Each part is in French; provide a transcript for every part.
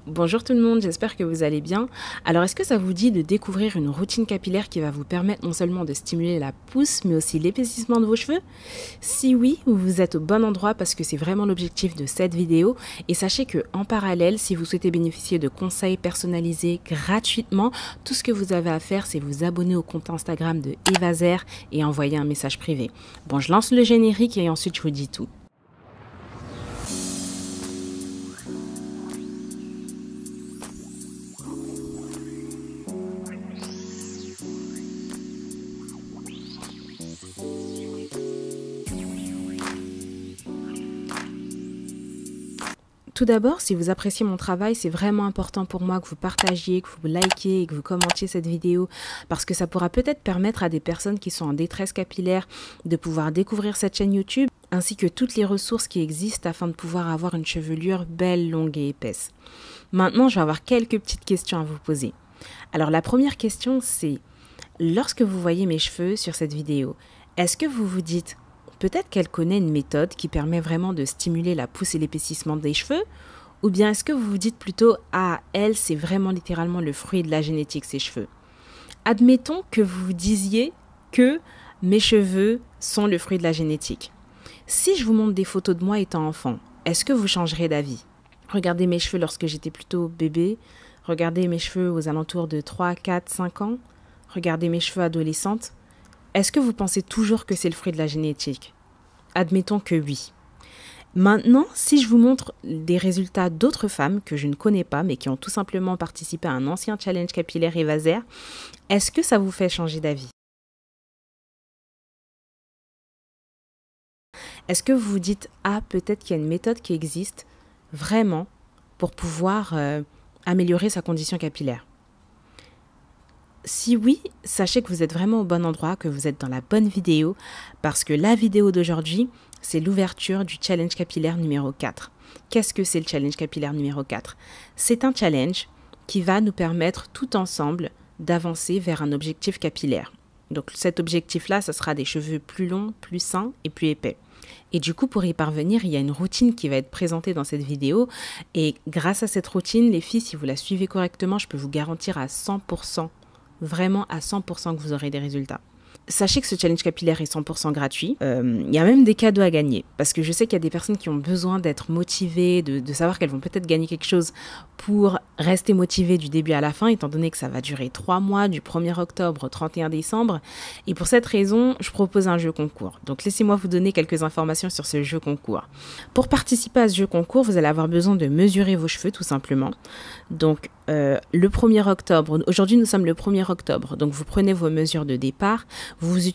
Bonjour tout le monde, j'espère que vous allez bien. Alors est-ce que ça vous dit de découvrir une routine capillaire qui va vous permettre non seulement de stimuler la pousse mais aussi l'épaississement de vos cheveux? Si oui, vous êtes au bon endroit parce que c'est vraiment l'objectif de cette vidéo et sachez que en parallèle, si vous souhaitez bénéficier de conseils personnalisés gratuitement, tout ce que vous avez à faire c'est vous abonner au compte Instagram de Evazer et envoyer un message privé. Bon, je lance le générique et ensuite je vous dis tout. Tout d'abord, si vous appréciez mon travail, c'est vraiment important pour moi que vous partagiez, que vous likiez et que vous commentiez cette vidéo parce que ça pourra peut-être permettre à des personnes qui sont en détresse capillaire de pouvoir découvrir cette chaîne YouTube ainsi que toutes les ressources qui existent afin de pouvoir avoir une chevelure belle, longue et épaisse. Maintenant, je vais avoir quelques petites questions à vous poser. Alors la première question c'est, lorsque vous voyez mes cheveux sur cette vidéo, est-ce que vous vous dites peut-être qu'elle connaît une méthode qui permet vraiment de stimuler la pousse et l'épaississement des cheveux? Ou bien est-ce que vous vous dites plutôt « Ah, elle, c'est vraiment littéralement le fruit de la génétique, ses cheveux ». Admettons que vous vous disiez que mes cheveux sont le fruit de la génétique. Si je vous montre des photos de moi étant enfant, est-ce que vous changerez d'avis? Regardez mes cheveux lorsque j'étais plutôt bébé. Regardez mes cheveux aux alentours de 3, 4, 5 ans. Regardez mes cheveux adolescentes. Est-ce que vous pensez toujours que c'est le fruit de la génétique? Admettons que oui. Maintenant, si je vous montre des résultats d'autres femmes que je ne connais pas, mais qui ont tout simplement participé à un ancien challenge capillaire Evazer, est-ce que ça vous fait changer d'avis? Est-ce que vous vous dites « Ah, peut-être qu'il y a une méthode qui existe vraiment pour pouvoir améliorer sa condition capillaire ?» Si oui, sachez que vous êtes vraiment au bon endroit, que vous êtes dans la bonne vidéo, parce que la vidéo d'aujourd'hui, c'est l'ouverture du challenge capillaire numéro 4. Qu'est-ce que c'est le challenge capillaire numéro 4? C'est un challenge qui va nous permettre tout ensemble d'avancer vers un objectif capillaire. Donc cet objectif-là, ce sera des cheveux plus longs, plus sains et plus épais. Et du coup, pour y parvenir, il y a une routine qui va être présentée dans cette vidéo. Et grâce à cette routine, les filles, si vous la suivez correctement, je peux vous garantir à 100%, vraiment à 100% que vous aurez des résultats. Sachez que ce challenge capillaire est 100% gratuit. Il y a même des cadeaux à gagner parce que je sais qu'il y a des personnes qui ont besoin d'être motivées, de savoir qu'elles vont peut-être gagner quelque chose pour rester motivées du début à la fin, étant donné que ça va durer 3 mois, du 1er octobre au 31 décembre. Et pour cette raison, je propose un jeu concours. Donc laissez-moi vous donner quelques informations sur ce jeu concours. Pour participer à ce jeu concours, vous allez avoir besoin de mesurer vos cheveux tout simplement. Donc le 1er octobre, aujourd'hui nous sommes le 1er octobre, donc vous prenez vos mesures de départ, vous pouvez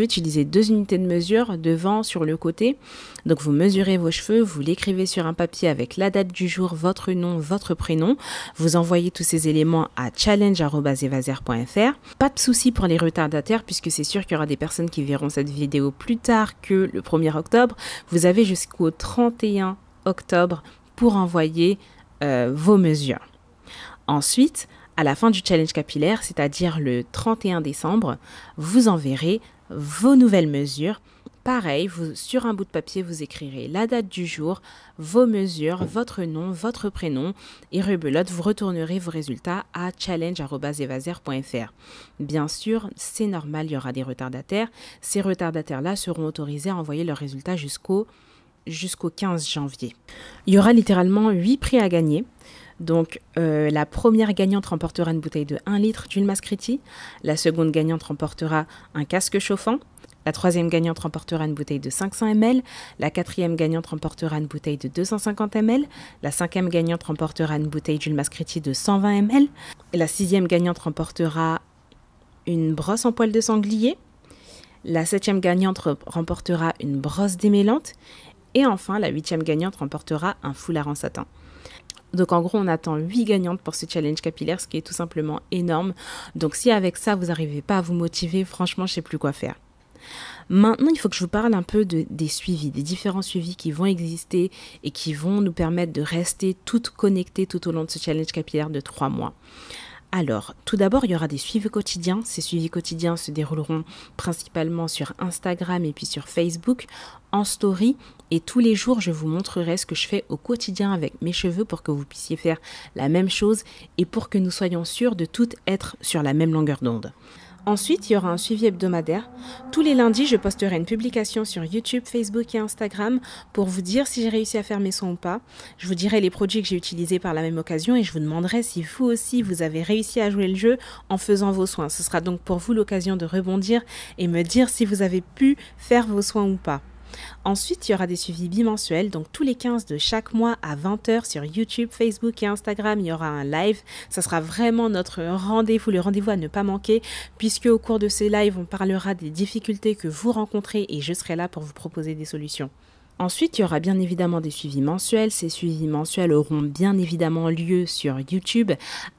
utiliser 2 unités de mesure devant, sur le côté, donc vous mesurez vos cheveux, vous l'écrivez sur un papier avec la date du jour, votre nom, votre prénom, vous envoyez tous ces éléments à challenge@evazer.fr. Pas de souci pour les retardataires puisque c'est sûr qu'il y aura des personnes qui verront cette vidéo plus tard que le 1er octobre, vous avez jusqu'au 31 octobre pour envoyer vos mesures. Ensuite, à la fin du challenge capillaire, c'est-à-dire le 31 décembre, vous enverrez vos nouvelles mesures. Pareil, sur un bout de papier, vous écrirez la date du jour, vos mesures, votre nom, votre prénom et rebelote, vous retournerez vos résultats à challenge@evazer.fr. Bien sûr, c'est normal, il y aura des retardataires. Ces retardataires-là seront autorisés à envoyer leurs résultats jusqu'au 15 janvier. Il y aura littéralement 8 prix à gagner. Donc la première gagnante remportera une bouteille de 1 litre d'huile Mascritti, la seconde gagnante remportera un casque chauffant, la troisième gagnante remportera une bouteille de 500 ml, la quatrième gagnante remportera une bouteille de 250 ml, la cinquième gagnante remportera une bouteille d'huile Mascritti de 120 ml, la sixième gagnante remportera une brosse en poil de sanglier, la septième gagnante remportera une brosse démêlante et enfin la huitième gagnante remportera un foulard en satin. Donc en gros, on attend 8 gagnantes pour ce challenge capillaire, ce qui est tout simplement énorme. Donc si avec ça, vous n'arrivez pas à vous motiver, franchement, je ne sais plus quoi faire. Maintenant, il faut que je vous parle un peu des suivis, des différents suivis qui vont exister et qui vont nous permettre de rester toutes connectées tout au long de ce challenge capillaire de 3 mois. Alors, tout d'abord, il y aura des suivis quotidiens. Ces suivis quotidiens se dérouleront principalement sur Instagram et puis sur Facebook, en story. Et tous les jours, je vous montrerai ce que je fais au quotidien avec mes cheveux pour que vous puissiez faire la même chose et pour que nous soyons sûrs de toutes être sur la même longueur d'onde. Ensuite, il y aura un suivi hebdomadaire. Tous les lundis, je posterai une publication sur YouTube, Facebook et Instagram pour vous dire si j'ai réussi à faire mes soins ou pas. Je vous dirai les produits que j'ai utilisés par la même occasion et je vous demanderai si vous aussi, vous avez réussi à jouer le jeu en faisant vos soins. Ce sera donc pour vous l'occasion de rebondir et me dire si vous avez pu faire vos soins ou pas. Ensuite, il y aura des suivis bimensuels, donc tous les 15 de chaque mois à 20 h sur YouTube, Facebook et Instagram, il y aura un live. Ça sera vraiment notre rendez-vous, le rendez-vous à ne pas manquer, puisque au cours de ces lives, on parlera des difficultés que vous rencontrez et je serai là pour vous proposer des solutions. Ensuite, il y aura bien évidemment des suivis mensuels. Ces suivis mensuels auront bien évidemment lieu sur YouTube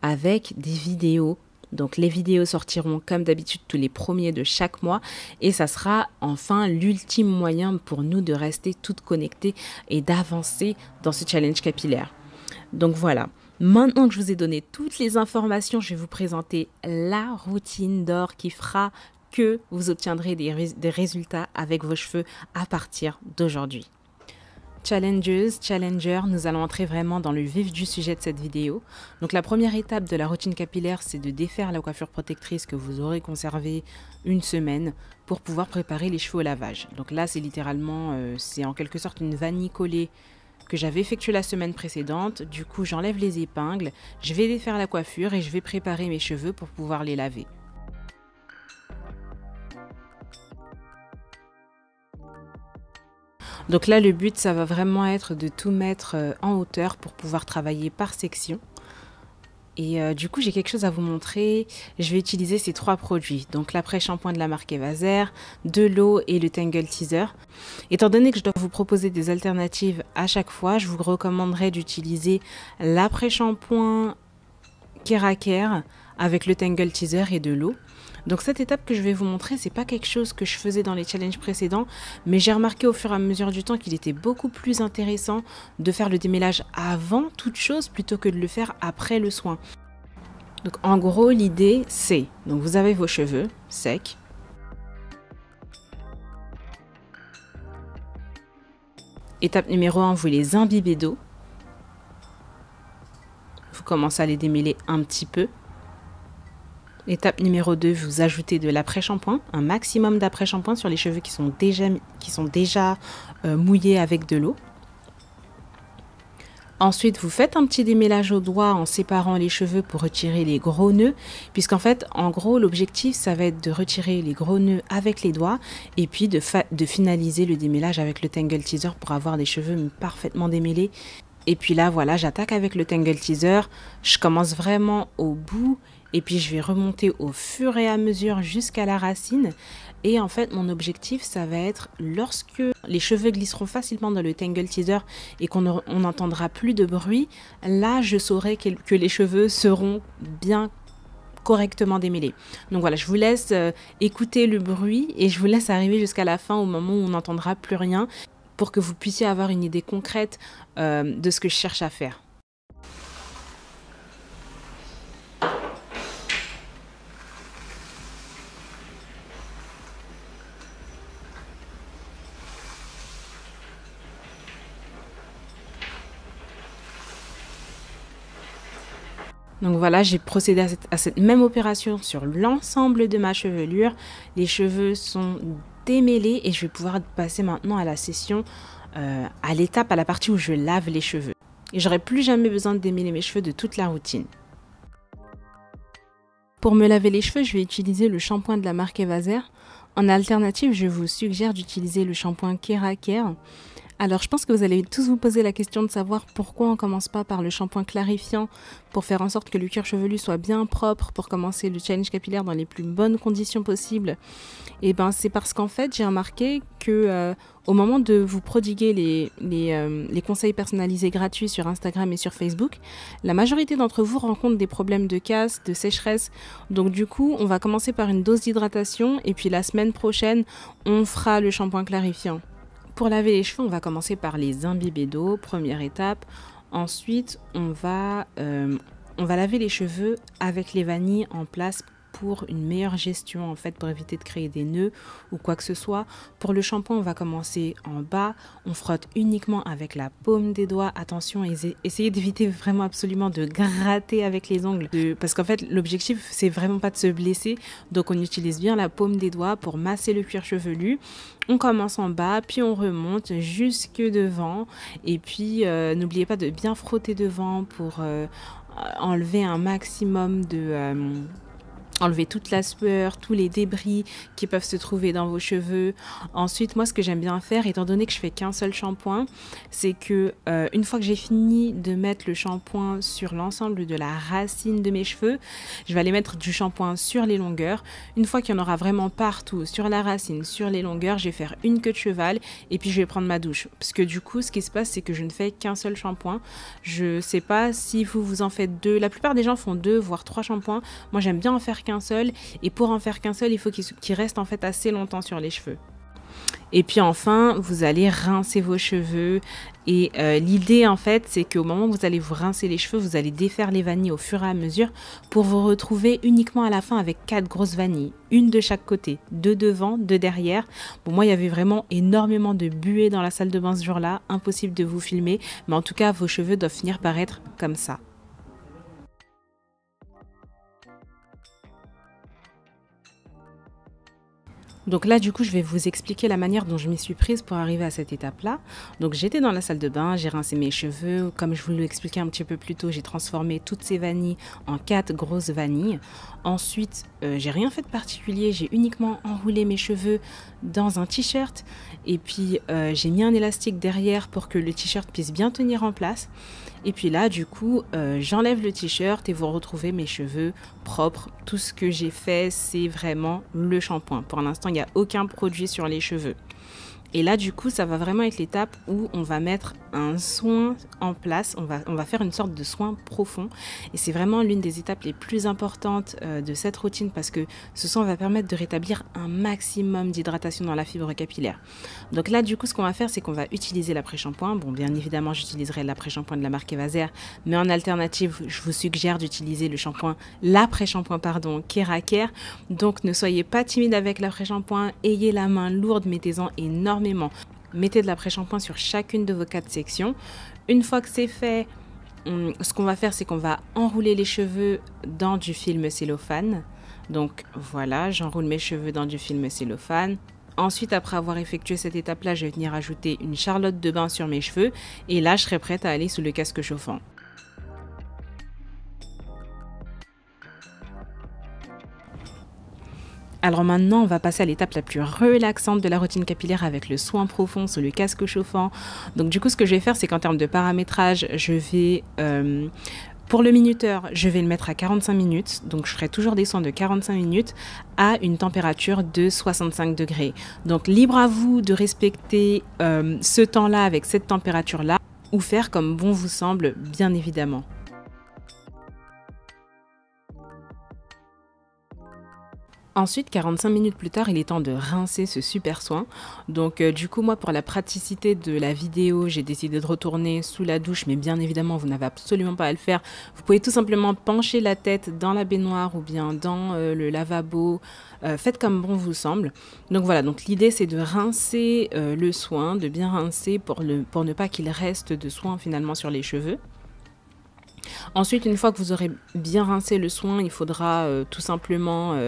avec des vidéos. Donc les vidéos sortiront comme d'habitude tous les premiers de chaque mois et ça sera enfin l'ultime moyen pour nous de rester toutes connectées et d'avancer dans ce challenge capillaire. Donc voilà, maintenant que je vous ai donné toutes les informations, je vais vous présenter la routine d'or qui fera que vous obtiendrez des résultats avec vos cheveux à partir d'aujourd'hui. Challengers, challengers, nous allons entrer vraiment dans le vif du sujet de cette vidéo. Donc la première étape de la routine capillaire, c'est de défaire la coiffure protectrice que vous aurez conservée une semaine pour pouvoir préparer les cheveux au lavage. Donc là, c'est littéralement, c'est en quelque sorte une vanille collée que j'avais effectuée la semaine précédente. Du coup, j'enlève les épingles, je vais défaire la coiffure et je vais préparer mes cheveux pour pouvoir les laver. Donc là, le but, ça va vraiment être de tout mettre en hauteur pour pouvoir travailler par section. Et du coup, j'ai quelque chose à vous montrer. Je vais utiliser ces trois produits. Donc l'après-shampoing de la marque Evaser, de l'eau et le Tangle Teaser. Étant donné que je dois vous proposer des alternatives à chaque fois, je vous recommanderais d'utiliser l'après-shampoing Keraker avec le Tangle Teaser et de l'eau. Donc cette étape que je vais vous montrer, c'est pas quelque chose que je faisais dans les challenges précédents, mais j'ai remarqué au fur et à mesure du temps qu'il était beaucoup plus intéressant de faire le démêlage avant toute chose plutôt que de le faire après le soin. Donc en gros, l'idée c'est, donc vous avez vos cheveux secs. Étape numéro 1, vous les imbibez d'eau. Vous commencez à les démêler un petit peu. Étape numéro 2, vous ajoutez de l'après-shampoing, un maximum d'après-shampoing sur les cheveux qui sont déjà mouillés avec de l'eau. Ensuite, vous faites un petit démêlage au doigt en séparant les cheveux pour retirer les gros nœuds, puisqu'en fait, en gros, l'objectif, ça va être de retirer les gros nœuds avec les doigts et puis de finaliser le démêlage avec le Tangle Teaser pour avoir des cheveux parfaitement démêlés. Et puis là, voilà, j'attaque avec le Tangle Teaser, je commence vraiment au bout. Et puis je vais remonter au fur et à mesure jusqu'à la racine. Et en fait, mon objectif, ça va être lorsque les cheveux glisseront facilement dans le Tangle Teaser et qu'on n'entendra plus de bruit, là, je saurai que les cheveux seront bien correctement démêlés. Donc voilà, je vous laisse écouter le bruit et je vous laisse arriver jusqu'à la fin au moment où on n'entendra plus rien pour que vous puissiez avoir une idée concrète de ce que je cherche à faire. Donc voilà, j'ai procédé à cette même opération sur l'ensemble de ma chevelure. Les cheveux sont démêlés et je vais pouvoir passer maintenant à la session, à la partie où je lave les cheveux. Et j'aurai plus jamais besoin de démêler mes cheveux de toute la routine. Pour me laver les cheveux, je vais utiliser le shampoing de la marque Evaser. En alternative, je vous suggère d'utiliser le shampoing Keraker. Alors, je pense que vous allez tous vous poser la question de savoir pourquoi on ne commence pas par le shampoing clarifiant pour faire en sorte que le cuir chevelu soit bien propre pour commencer le challenge capillaire dans les plus bonnes conditions possibles. Et ben, c'est parce qu'en fait, j'ai remarqué que au moment de vous prodiguer les conseils personnalisés gratuits sur Instagram et sur Facebook, la majorité d'entre vous rencontrent des problèmes de casse, de sécheresse. Donc du coup, on va commencer par une dose d'hydratation et puis la semaine prochaine, on fera le shampoing clarifiant. Pour laver les cheveux, on va commencer par les imbiber d'eau, première étape. Ensuite, on va on va laver les cheveux avec les vanilles en place pour une meilleure gestion en fait, pour éviter de créer des nœuds ou quoi que ce soit. Pour le shampoing, on va commencer en bas, on frotte uniquement avec la paume des doigts. Attention, essayez d'éviter vraiment absolument de gratter avec les ongles, parce qu'en fait l'objectif c'est vraiment pas de se blesser, donc on utilise bien la paume des doigts pour masser le cuir chevelu. On commence en bas, puis on remonte jusque devant, et puis n'oubliez pas de bien frotter devant pour enlever un maximum de... enlever toute la sueur, tous les débris qui peuvent se trouver dans vos cheveux. Ensuite, moi, ce que j'aime bien faire, étant donné que je fais qu'un seul shampoing, c'est que une fois que j'ai fini de mettre le shampoing sur l'ensemble de la racine de mes cheveux, je vais aller mettre du shampoing sur les longueurs. Une fois qu'il y en aura vraiment partout, sur la racine, sur les longueurs, je vais faire une queue de cheval et puis je vais prendre ma douche. Parce que du coup, ce qui se passe, c'est que je ne fais qu'un seul shampoing. Je sais pas si vous en faites deux. La plupart des gens font 2 voire 3 shampoings. Moi, j'aime bien en faire qu'un seul, et pour en faire qu'un seul, il faut qu'il reste en fait assez longtemps sur les cheveux. Et puis enfin, vous allez rincer vos cheveux, et l'idée en fait, c'est qu'au moment où vous allez vous rincer les cheveux, vous allez défaire les vanilles au fur et à mesure pour vous retrouver uniquement à la fin avec 4 grosses vanilles, une de chaque côté, 2 devant, 2 derrière. Bon, moi il y avait vraiment énormément de buée dans la salle de bain ce jour-là, impossible de vous filmer, mais en tout cas vos cheveux doivent finir par être comme ça. Donc là, du coup, je vais vous expliquer la manière dont je m'y suis prise pour arriver à cette étape-là. Donc j'étais dans la salle de bain, j'ai rincé mes cheveux. Comme je vous l'ai expliqué un petit peu plus tôt, j'ai transformé toutes ces vanilles en 4 grosses vanilles. Ensuite, j'ai rien fait de particulier, j'ai uniquement enroulé mes cheveux dans un t-shirt. Et puis, j'ai mis un élastique derrière pour que le t-shirt puisse bien tenir en place. Et puis là, du coup, j'enlève le t-shirt et vous retrouvez mes cheveux propres. Tout ce que j'ai fait, c'est vraiment le shampoing. Pour l'instant, il n'y a aucun produit sur les cheveux. Et là, du coup, ça va vraiment être l'étape où on va mettre un soin en place. On va faire une sorte de soin profond. Et c'est vraiment l'une des étapes les plus importantes de cette routine, parce que ce soin va permettre de rétablir un maximum d'hydratation dans la fibre capillaire. Donc là, du coup, ce qu'on va faire, c'est qu'on va utiliser l'après-shampoing. Bon, bien évidemment, j'utiliserai l'après-shampoing de la marque Evaser, mais en alternative, je vous suggère d'utiliser l'après-shampoing, pardon, Keraker. Donc, ne soyez pas timide avec l'après-shampoing. Ayez la main lourde, mettez-en énormément. Mettez de l'après-shampoing sur chacune de vos 4 sections. Une fois que c'est fait, ce qu'on va faire, c'est qu'on va enrouler les cheveux dans du film cellophane. Donc voilà, j'enroule mes cheveux dans du film cellophane. Ensuite, après avoir effectué cette étape-là, je vais venir ajouter une charlotte de bain sur mes cheveux. Et là, je serai prête à aller sous le casque chauffant. Alors maintenant, on va passer à l'étape la plus relaxante de la routine capillaire avec le soin profond sous le casque chauffant. Donc du coup, ce que je vais faire, c'est qu'en termes de paramétrage, je vais... pour le minuteur, je vais le mettre à 45 minutes. Donc je ferai toujours des soins de 45 minutes à une température de 65 degrés. Donc libre à vous de respecter ce temps-là avec cette température-là, ou faire comme bon vous semble, bien évidemment. Ensuite, 45 minutes plus tard, il est temps de rincer ce super soin. Donc du coup, moi, pour la praticité de la vidéo, j'ai décidé de retourner sous la douche. Mais bien évidemment, vous n'avez absolument pas à le faire. Vous pouvez tout simplement pencher la tête dans la baignoire ou bien dans le lavabo. Faites comme bon vous semble. Donc voilà, donc l'idée, c'est de rincer le soin, de bien rincer pour ne pas qu'il reste de soin finalement sur les cheveux. Ensuite, une fois que vous aurez bien rincé le soin, il faudra tout simplement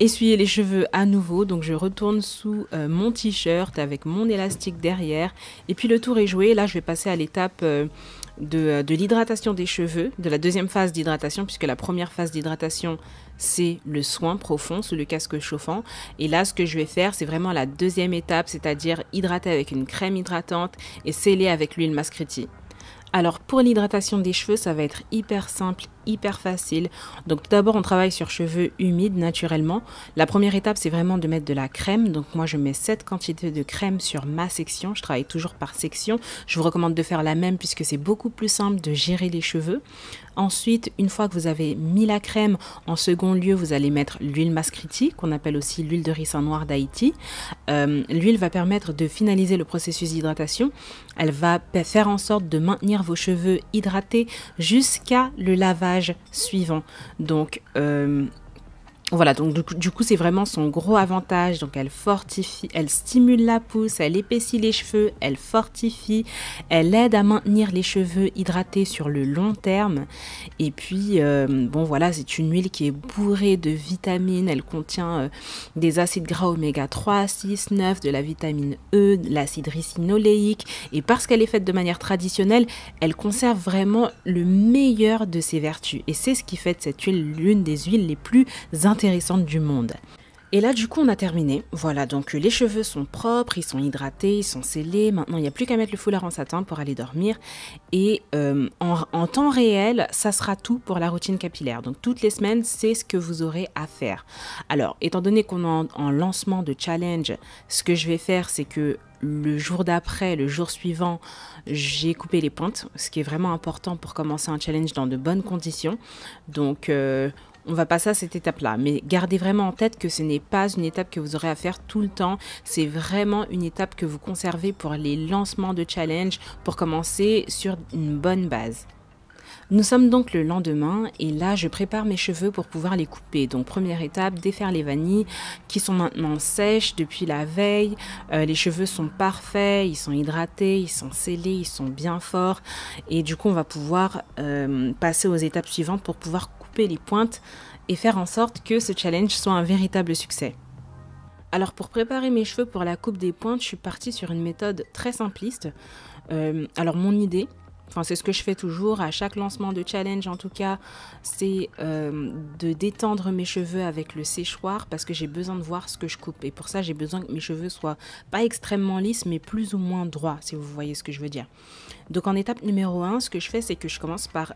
essuyer les cheveux à nouveau. Donc je retourne sous mon t-shirt avec mon élastique derrière. Et puis le tour est joué. Là, je vais passer à l'étape de l'hydratation des cheveux, de la deuxième phase d'hydratation, puisque la première phase d'hydratation, c'est le soin profond sous le casque chauffant. Et là, ce que je vais faire, c'est vraiment la deuxième étape, c'est-à-dire hydrater avec une crème hydratante et sceller avec l'huile Mascriti. Alors pour l'hydratation des cheveux, ça va être hyper simple, hyper facile. Donc tout d'abord, on travaille sur cheveux humides naturellement. La première étape, c'est vraiment de mettre de la crème. Donc moi, je mets cette quantité de crème sur ma section. Je travaille toujours par section. Je vous recommande de faire la même puisque c'est beaucoup plus simple de gérer les cheveux. Ensuite, une fois que vous avez mis la crème, en second lieu, vous allez mettre l'huile Mascriti, qu'on appelle aussi l'huile de ricin noir d'Haïti. L'huile va permettre de finaliser le processus d'hydratation. Elle va faire en sorte de maintenir vos cheveux hydratés jusqu'à le lavage stage suivant. Donc voilà, donc du coup, c'est vraiment son gros avantage. Donc, elle fortifie, elle stimule la pousse, elle épaissit les cheveux, elle fortifie, elle aide à maintenir les cheveux hydratés sur le long terme. Et puis, bon, voilà, c'est une huile qui est bourrée de vitamines. Elle contient des acides gras oméga 3, 6, 9, de la vitamine E, de l'acide ricinoléique. Et parce qu'elle est faite de manière traditionnelle, elle conserve vraiment le meilleur de ses vertus. Et c'est ce qui fait de cette huile l'une des huiles les plus intéressante du monde. Et là, du coup, on a terminé. Voilà, donc les cheveux sont propres, ils sont hydratés, ils sont scellés. Maintenant, il n'y a plus qu'à mettre le foulard en satin pour aller dormir. Et en temps réel, ça sera tout pour la routine capillaire. Donc, toutes les semaines, c'est ce que vous aurez à faire. Alors, étant donné qu'on est en lancement de challenge, ce que je vais faire, c'est que le jour d'après, le jour suivant, j'ai coupé les pointes, ce qui est vraiment important pour commencer un challenge dans de bonnes conditions. Donc, on va passer à cette étape-là, mais gardez vraiment en tête que ce n'est pas une étape que vous aurez à faire tout le temps. C'est vraiment une étape que vous conservez pour les lancements de challenge, pour commencer sur une bonne base. Nous sommes donc le lendemain et là je prépare mes cheveux pour pouvoir les couper. Donc première étape, défaire les vanilles qui sont maintenant sèches depuis la veille. Les cheveux sont parfaits, ils sont hydratés, ils sont scellés, ils sont bien forts. Et du coup on va pouvoir passer aux étapes suivantes pour pouvoir couper les pointes et faire en sorte que ce challenge soit un véritable succès. Alors pour préparer mes cheveux pour la coupe des pointes, je suis partie sur une méthode très simpliste. Alors mon idée, c'est ce que je fais toujours à chaque lancement de challenge en tout cas, c'est de détendre mes cheveux avec le séchoir parce que j'ai besoin de voir ce que je coupe. Et pour ça, j'ai besoin que mes cheveux soient pas extrêmement lisses mais plus ou moins droits, si vous voyez ce que je veux dire. Donc en étape numéro 1, ce que je fais, c'est que je commence par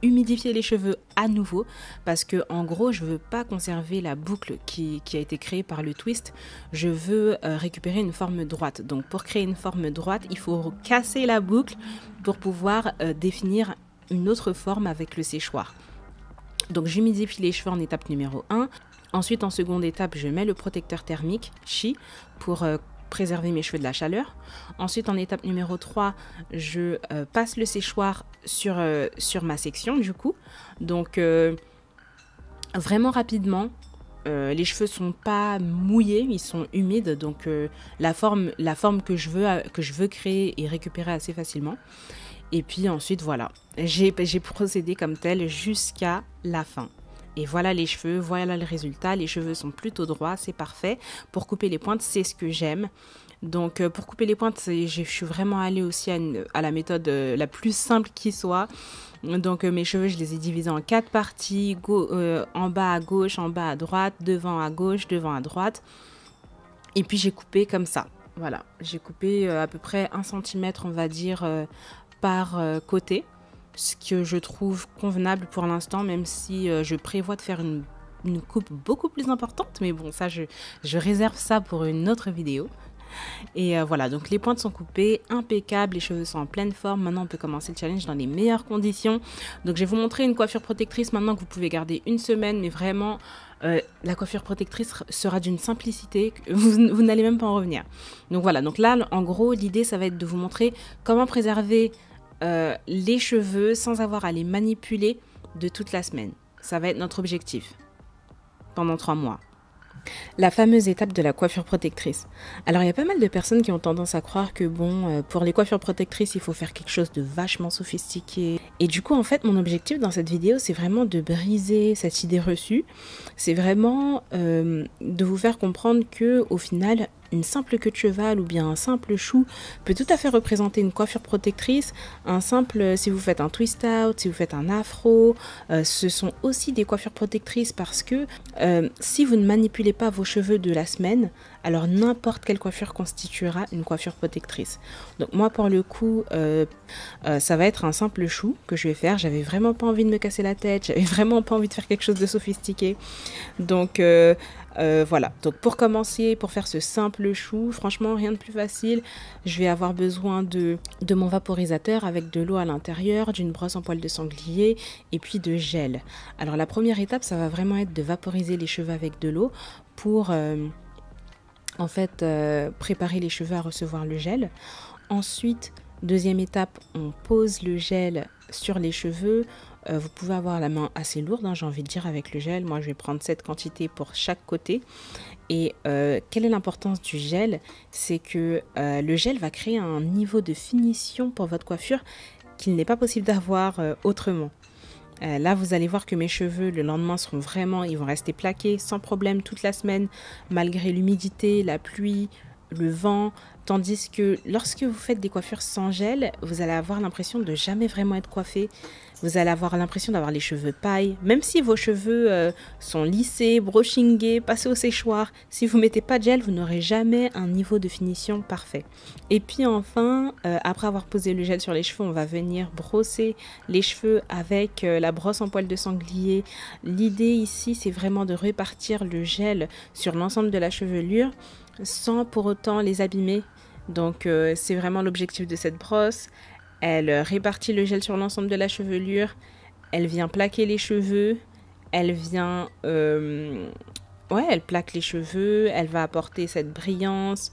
humidifier les cheveux à nouveau parce que en gros je veux pas conserver la boucle qui a été créée par le twist, je veux récupérer une forme droite. Donc pour créer une forme droite il faut casser la boucle pour pouvoir définir une autre forme avec le séchoir. Donc j'humidifie les cheveux en étape numéro 1. Ensuite en seconde étape je mets le protecteur thermique Chi pour préserver mes cheveux de la chaleur. Ensuite, en étape numéro 3, je passe le séchoir sur ma section du coup. Donc, vraiment rapidement, les cheveux sont pas mouillés, ils sont humides. Donc, la forme que je veux créer est récupérée assez facilement. Et puis ensuite, voilà, j'ai procédé comme tel jusqu'à la fin. Et voilà les cheveux, voilà le résultat. Les cheveux sont plutôt droits, c'est parfait. Pour couper les pointes, c'est ce que j'aime. Donc pour couper les pointes, je suis vraiment allée aussi à la méthode la plus simple qui soit. Donc mes cheveux, je les ai divisés en 4 parties. En bas à gauche, en bas à droite, devant à gauche, devant à droite. Et puis j'ai coupé comme ça. Voilà, j'ai coupé à peu près 1 cm, on va dire, par côté. Ce que je trouve convenable pour l'instant, même si je prévois de faire une coupe beaucoup plus importante. Mais bon, ça, je réserve ça pour une autre vidéo. Et voilà, donc les pointes sont coupées, impeccables, les cheveux sont en pleine forme. Maintenant, on peut commencer le challenge dans les meilleures conditions. Donc, je vais vous montrer une coiffure protectrice maintenant que vous pouvez garder une semaine. Mais vraiment, la coiffure protectrice sera d'une simplicité que vous n'allez même pas en revenir. Donc voilà, donc là, en gros, l'idée, ça va être de vous montrer comment préserver les cheveux sans avoir à les manipuler de toute la semaine. Ça va être notre objectif pendant 3 mois. La fameuse étape de la coiffure protectrice. Alors il y a pas mal de personnes qui ont tendance à croire que bon, pour les coiffures protectrices, il faut faire quelque chose de vachement sophistiqué. Et du coup, en fait, mon objectif dans cette vidéo, c'est vraiment de briser cette idée reçue. C'est vraiment de vous faire comprendre que au final, une simple queue de cheval ou bien un simple chou peut tout à fait représenter une coiffure protectrice. Un simple, si vous faites un twist out, si vous faites un afro, ce sont aussi des coiffures protectrices parce que si vous ne manipulez pas vos cheveux de la semaine, alors n'importe quelle coiffure constituera une coiffure protectrice. Donc moi pour le coup, ça va être un simple chou que je vais faire. J'avais vraiment pas envie de me casser la tête, j'avais vraiment pas envie de faire quelque chose de sophistiqué. Donc voilà, donc pour commencer, pour faire ce simple chou, franchement rien de plus facile. Je vais avoir besoin de mon vaporisateur avec de l'eau à l'intérieur, d'une brosse en poil de sanglier et puis de gel. Alors la première étape, ça va vraiment être de vaporiser les cheveux avec de l'eau pour en fait préparer les cheveux à recevoir le gel. Ensuite, deuxième étape, on pose le gel sur les cheveux. Vous pouvez avoir la main assez lourde, hein, j'ai envie de dire, avec le gel. Moi, je vais prendre cette quantité pour chaque côté. Et quelle est l'importance du gel? C'est que le gel va créer un niveau de finition pour votre coiffure qu'il n'est pas possible d'avoir autrement. Là, vous allez voir que mes cheveux, le lendemain, ils vont rester plaqués sans problème toute la semaine, malgré l'humidité, la pluie, le vent. Tandis que lorsque vous faites des coiffures sans gel, vous allez avoir l'impression de jamais vraiment être coiffé. Vous allez avoir l'impression d'avoir les cheveux paille. Même si vos cheveux sont lissés, brushingés, passés au séchoir, si vous ne mettez pas de gel, vous n'aurez jamais un niveau de finition parfait. Et puis enfin, après avoir posé le gel sur les cheveux, on va venir brosser les cheveux avec la brosse en poil de sanglier. L'idée ici, c'est vraiment de répartir le gel sur l'ensemble de la chevelure sans pour autant les abîmer. Donc c'est vraiment l'objectif de cette brosse. Elle répartit le gel sur l'ensemble de la chevelure, elle vient plaquer les cheveux, elle vient, elle plaque les cheveux, elle va apporter cette brillance.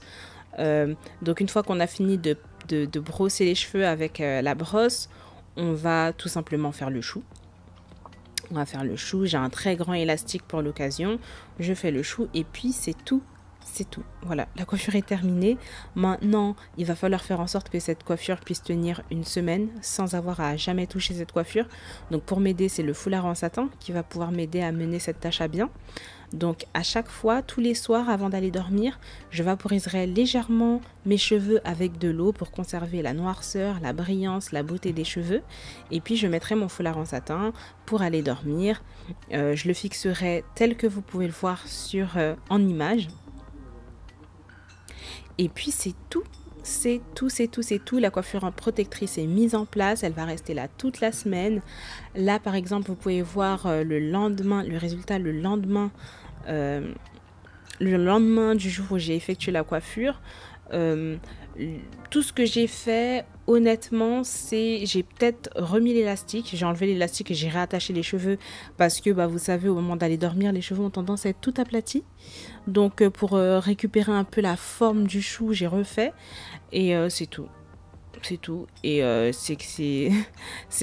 Donc une fois qu'on a fini de brosser les cheveux avec la brosse, on va tout simplement faire le chou. On va faire le chou, j'ai un très grand élastique pour l'occasion, je fais le chou et puis c'est tout. C'est tout. Voilà, la coiffure est terminée. Maintenant, il va falloir faire en sorte que cette coiffure puisse tenir une semaine sans avoir à jamais toucher cette coiffure. Donc pour m'aider, c'est le foulard en satin qui va pouvoir m'aider à mener cette tâche à bien. Donc à chaque fois, tous les soirs avant d'aller dormir, je vaporiserai légèrement mes cheveux avec de l'eau pour conserver la noirceur, la brillance, la beauté des cheveux. Et puis je mettrai mon foulard en satin pour aller dormir. Je le fixerai tel que vous pouvez le voir en image. Et puis c'est tout, c'est tout. La coiffure protectrice est mise en place, elle va rester là toute la semaine. Là par exemple, vous pouvez voir le résultat le lendemain du jour où j'ai effectué la coiffure. Tout ce que j'ai fait, honnêtement, c'est j'ai peut-être remis l'élastique, j'ai enlevé l'élastique et j'ai réattaché les cheveux parce que vous savez, au moment d'aller dormir, les cheveux ont tendance à être tout aplatis. Donc pour récupérer un peu la forme du chou, j'ai refait et c'est tout. C'est tout. Et c'est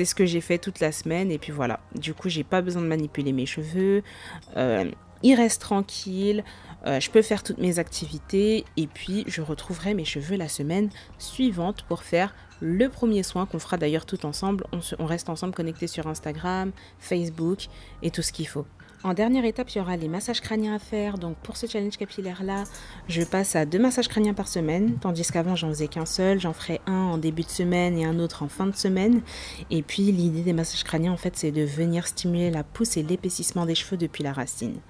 ce que j'ai fait toute la semaine. Et puis voilà. Du coup, j'ai pas besoin de manipuler mes cheveux. Ils restent tranquilles. Je peux faire toutes mes activités. Et puis, je retrouverai mes cheveux la semaine suivante pour faire le premier soin qu'on fera d'ailleurs tout ensemble. On reste ensemble connectés sur Instagram, Facebook et tout ce qu'il faut. En dernière étape, il y aura les massages crâniens à faire. Donc pour ce challenge capillaire-là, je passe à 2 massages crâniens par semaine. Tandis qu'avant, j'en faisais qu'un seul. J'en ferai un en début de semaine et un autre en fin de semaine. Et puis l'idée des massages crâniens, en fait, c'est de venir stimuler la pousse et l'épaississement des cheveux depuis la racine.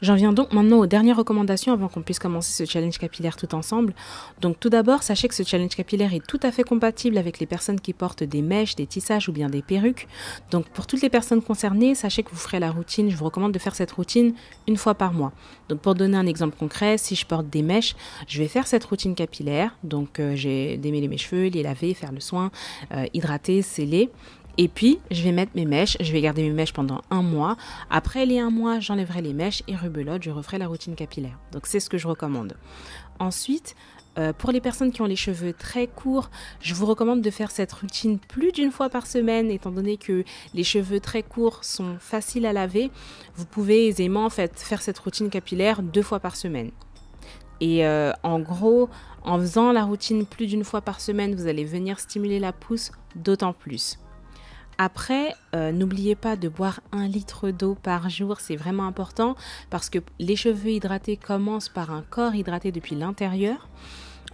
J'en viens donc maintenant aux dernières recommandations avant qu'on puisse commencer ce challenge capillaire tout ensemble. Donc tout d'abord, sachez que ce challenge capillaire est tout à fait compatible avec les personnes qui portent des mèches, des tissages ou bien des perruques. Donc pour toutes les personnes concernées, sachez que vous ferez la routine. Je vous recommande de faire cette routine une fois par mois. Donc pour donner un exemple concret, si je porte des mèches, je vais faire cette routine capillaire. Donc j'ai démêlé mes cheveux, les laver, faire le soin, hydrater, sceller. Et puis, je vais mettre mes mèches, je vais garder mes mèches pendant 1 mois. Après les 1 mois, j'enlèverai les mèches et rebelote, je referai la routine capillaire. Donc, c'est ce que je recommande. Ensuite, pour les personnes qui ont les cheveux très courts, je vous recommande de faire cette routine plus d'1 fois par semaine, étant donné que les cheveux très courts sont faciles à laver. Vous pouvez aisément faire cette routine capillaire 2 fois par semaine. Et en gros, en faisant la routine plus d'1 fois par semaine, vous allez venir stimuler la pousse d'autant plus. Après, n'oubliez pas de boire 1 litre d'eau par jour, c'est vraiment important parce que les cheveux hydratés commencent par un corps hydraté depuis l'intérieur.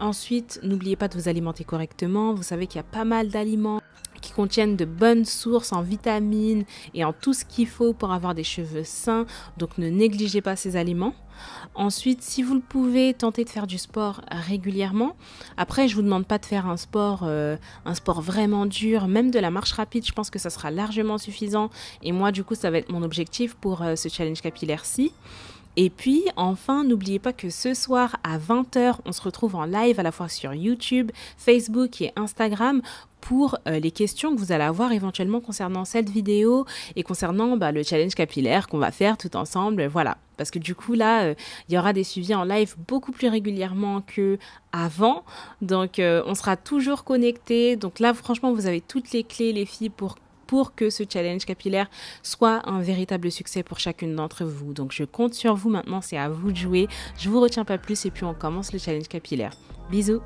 Ensuite, n'oubliez pas de vous alimenter correctement. Vous savez qu'il y a pas mal d'aliments qui contiennent de bonnes sources en vitamines et en tout ce qu'il faut pour avoir des cheveux sains. Donc ne négligez pas ces aliments. Ensuite, si vous le pouvez, tentez de faire du sport régulièrement. Après, je ne vous demande pas de faire un sport vraiment dur, même de la marche rapide, je pense que ça sera largement suffisant. Et moi, du coup, ça va être mon objectif pour ce challenge capillaire-ci. Et puis, enfin, n'oubliez pas que ce soir à 20 h, on se retrouve en live à la fois sur YouTube, Facebook et Instagram pour les questions que vous allez avoir éventuellement concernant cette vidéo et concernant le challenge capillaire qu'on va faire tout ensemble. Voilà, parce que du coup, là, il y aura des suivis en live beaucoup plus régulièrement qu'avant. Donc, on sera toujours connectés. Donc là, franchement, vous avez toutes les clés, les filles, pour pour que ce challenge capillaire soit un véritable succès pour chacune d'entre vous. Donc je compte sur vous maintenant, c'est à vous de jouer. Je vous retiens pas plus et puis on commence le challenge capillaire. Bisous!